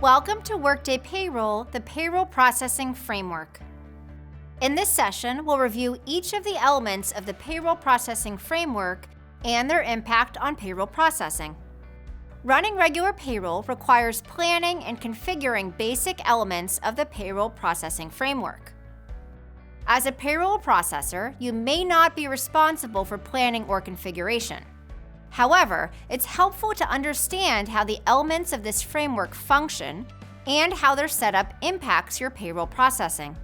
Welcome to Workday Payroll, the payroll processing framework. In this session, we'll review each of the elements of the payroll processing framework and their impact on payroll processing. Running regular payroll requires planning and configuring basic elements of the payroll processing framework. As a payroll processor, you may not be responsible for planning or configuration. However, it's helpful to understand how the elements of this framework function and how their setup impacts your payroll processing.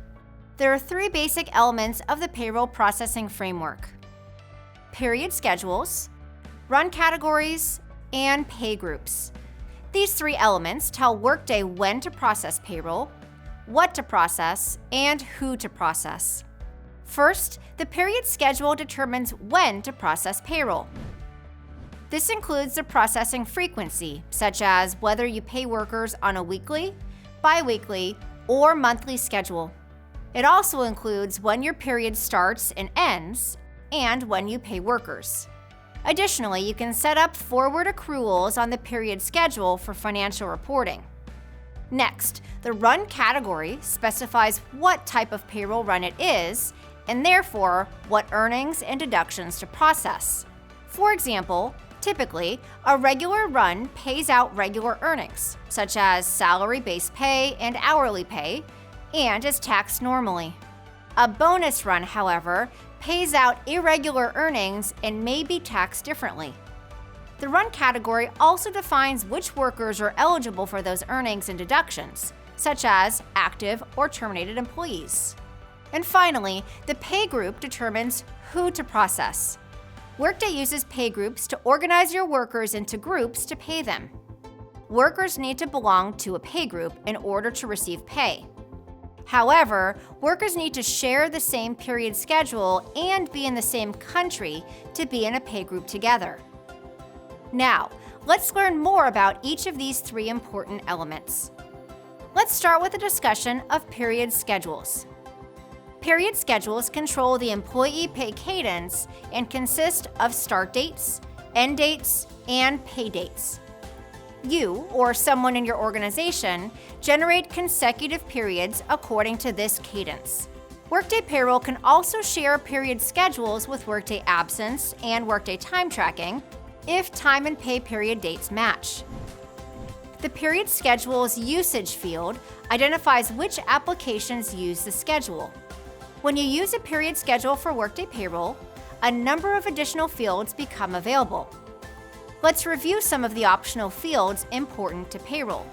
There are three basic elements of the payroll processing framework: period schedules, run categories, and pay groups. These three elements tell Workday when to process payroll, what to process, and who to process. First, the period schedule determines when to process payroll. This includes the processing frequency, such as whether you pay workers on a weekly, bi-weekly, or monthly schedule. It also includes when your period starts and ends, and when you pay workers. Additionally, you can set up forward accruals on the period schedule for financial reporting. Next, the run category specifies what type of payroll run it is, and therefore, what earnings and deductions to process. For example, typically, a regular run pays out regular earnings, such as salary-based pay and hourly pay, and is taxed normally. A bonus run, however, pays out irregular earnings and may be taxed differently. The run category also defines which workers are eligible for those earnings and deductions, such as active or terminated employees. And finally, the pay group determines who to process. Workday uses pay groups to organize your workers into groups to pay them. Workers need to belong to a pay group in order to receive pay. However, workers need to share the same period schedule and be in the same country to be in a pay group together. Now, let's learn more about each of these three important elements. Let's start with a discussion of period schedules. Period schedules control the employee pay cadence and consist of start dates, end dates, and pay dates. You, or someone in your organization, generate consecutive periods according to this cadence. Workday Payroll can also share period schedules with Workday Absence and Workday Time Tracking if time and pay period dates match. The period schedule's usage field identifies which applications use the schedule. When you use a period schedule for Workday Payroll, a number of additional fields become available. Let's review some of the optional fields important to payroll.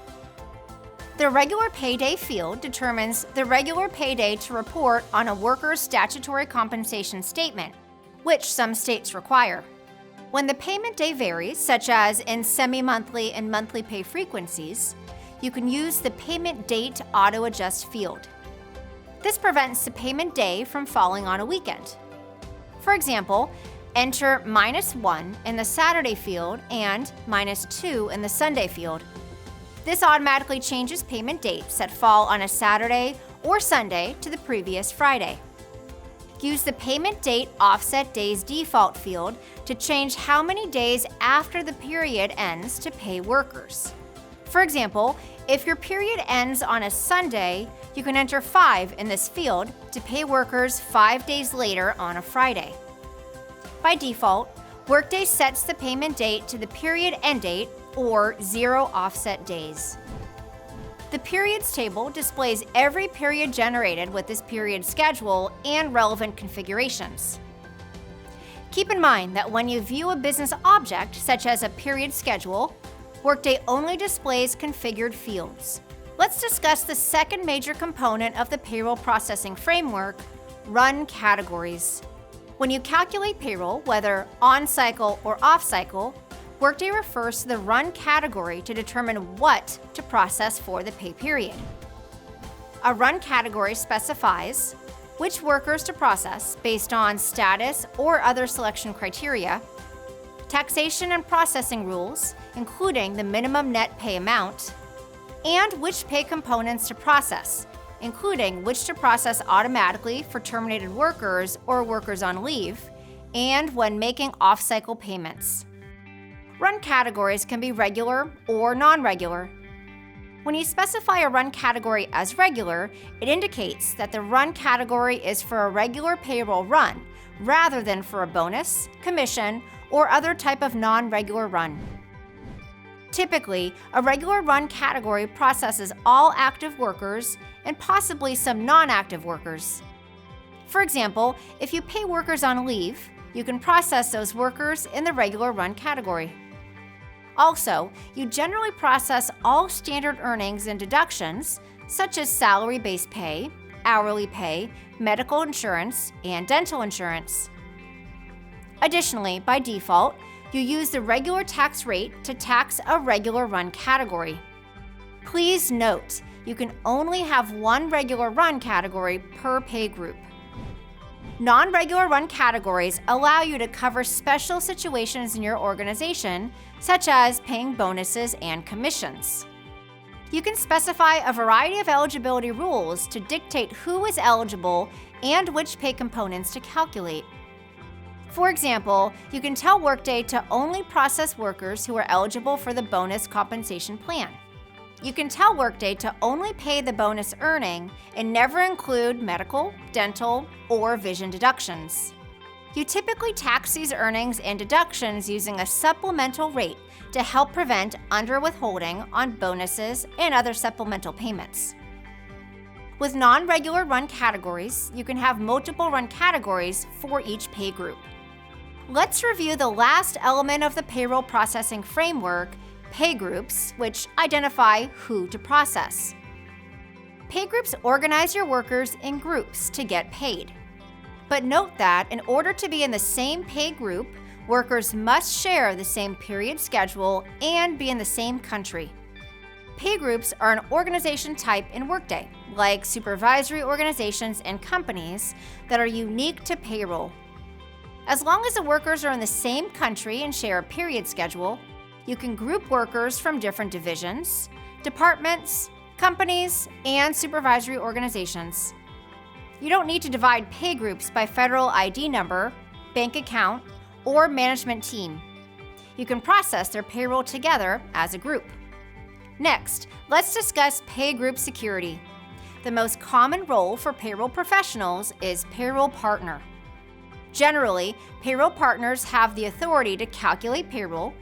The regular pay day field determines the regular pay day to report on a worker's statutory compensation statement, which some states require. When the payment day varies, such as in semi-monthly and monthly pay frequencies, you can use the payment date auto-adjust field. This prevents the payment day from falling on a weekend. For example, enter -1 in the Saturday field and -2 in the Sunday field. This automatically changes payment dates that fall on a Saturday or Sunday to the previous Friday. Use the payment date offset days default field to change how many days after the period ends to pay workers. For example, if your period ends on a Sunday, you can enter 5 in this field to pay workers 5 days later on a Friday. By default, Workday sets the payment date to the period end date or 0 offset days. The periods table displays every period generated with this period schedule and relevant configurations. Keep in mind that when you view a business object, such as a period schedule, Workday only displays configured fields. Let's discuss the second major component of the payroll processing framework, run categories. When you calculate payroll, whether on-cycle or off-cycle, Workday refers to the run category to determine what to process for the pay period. A run category specifies which workers to process based on status or other selection criteria, taxation and processing rules, including the minimum net pay amount, and which pay components to process, including which to process automatically for terminated workers or workers on leave, and when making off-cycle payments. Run categories can be regular or non-regular. When you specify a run category as regular, it indicates that the run category is for a regular payroll run, rather than for a bonus, commission, or other type of non-regular run. Typically, a regular run category processes all active workers and possibly some non-active workers. For example, if you pay workers on leave, you can process those workers in the regular run category. Also, you generally process all standard earnings and deductions, such as salary-based pay, hourly pay, medical insurance, and dental insurance. Additionally, by default, you use the regular tax rate to tax a regular run category. Please note, you can only have one regular run category per pay group. Non-regular run categories allow you to cover special situations in your organization, such as paying bonuses and commissions. You can specify a variety of eligibility rules to dictate who is eligible and which pay components to calculate. For example, you can tell Workday to only process workers who are eligible for the bonus compensation plan. You can tell Workday to only pay the bonus earning and never include medical, dental, or vision deductions. You typically tax these earnings and deductions using a supplemental rate to help prevent underwithholding on bonuses and other supplemental payments. With non-regular run categories, you can have multiple run categories for each pay group. Let's review the last element of the payroll processing framework, pay groups, which identify who to process. Pay groups organize your workers in groups to get paid. But note that in order to be in the same pay group, workers must share the same period schedule and be in the same country. Pay groups are an organization type in Workday, like supervisory organizations and companies that are unique to payroll. As long as the workers are in the same country and share a period schedule, you can group workers from different divisions, departments, companies, and supervisory organizations. You don't need to divide pay groups by federal ID number, bank account, or management team. You can process their payroll together as a group. Next, let's discuss pay group security. The most common role for payroll professionals is payroll partner. Generally, payroll partners have the authority to calculate payroll,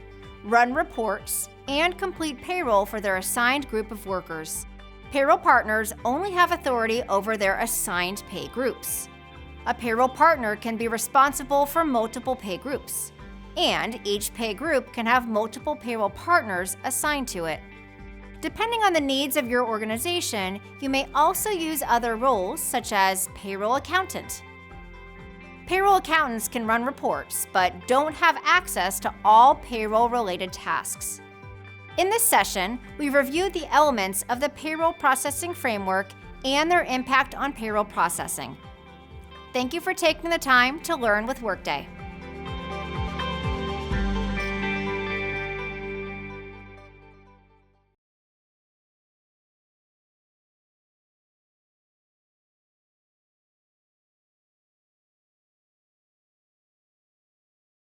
run reports, and complete payroll for their assigned group of workers. Payroll partners only have authority over their assigned pay groups. A payroll partner can be responsible for multiple pay groups, and each pay group can have multiple payroll partners assigned to it. Depending on the needs of your organization, you may also use other roles such as payroll accountant. Payroll accountants can run reports, but don't have access to all payroll-related tasks. In this session, we reviewed the elements of the payroll processing framework and their impact on payroll processing. Thank you for taking the time to learn with Workday.